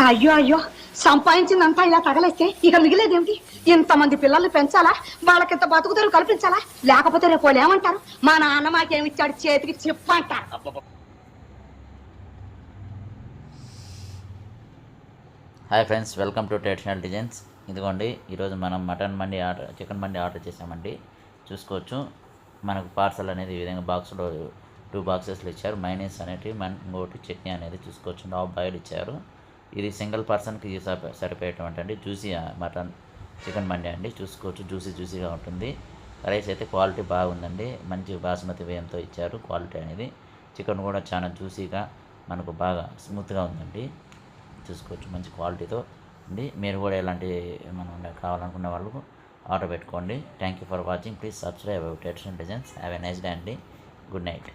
అయ్యో అయ్యో, సంపాదించిందంతా ఇలా తగలేస్తే ఇక మిగిలేదేమిటి? ఇంతమంది పిల్లల్ని పెంచాలా, వాళ్ళకింత బతుకుతారు కల్పించాలా? లేకపోతే రేపు వాళ్ళు ఏమంటారు? మా నాన్న మాకేమిచ్చాడు చేతికి చెప్పంటారు. Hi friends, welcome to traditional designs. ఇదిగోండి, ఈరోజు మనం చికెన్ మండి ఆర్డర్ చేసామండి. చూసుకోవచ్చు, మనకు పార్సల్ అనేది ఈ విధంగా బాక్స్లో 2 బాక్సెస్లు ఇచ్చారు. మైనీస్ అనేటివి, ఇంకోటి చట్నీ అనేది చూసుకోవచ్చు. హాఫ్ బాయిల్ ఇచ్చారు. ఇది సింగిల్ పర్సన్కి సరిపోయేటువంటి అండి. జ్యూసీ చికెన్ మండి అండి. చూసుకోవచ్చు, జ్యూసీగా ఉంటుంది. రైస్ అయితే క్వాలిటీ బాగుందండి. మంచి బాస్మతి బియ్యంతో ఇచ్చారు. క్వాలిటీ అనేది చికెన్ కూడా చాలా జ్యూసీగా మనకు బాగా స్మూత్గా ఉందండి. చూసుకోవచ్చు, మంచి క్వాలిటీతో ఉంది. మీరు కూడా ఇలాంటి మనం కావాలనుకునే వాళ్ళకు ఆర్డర్ పెట్టుకోండి. Thank you for watching. Please subscribe our traditional designs. Have a nice day అండి. Good night.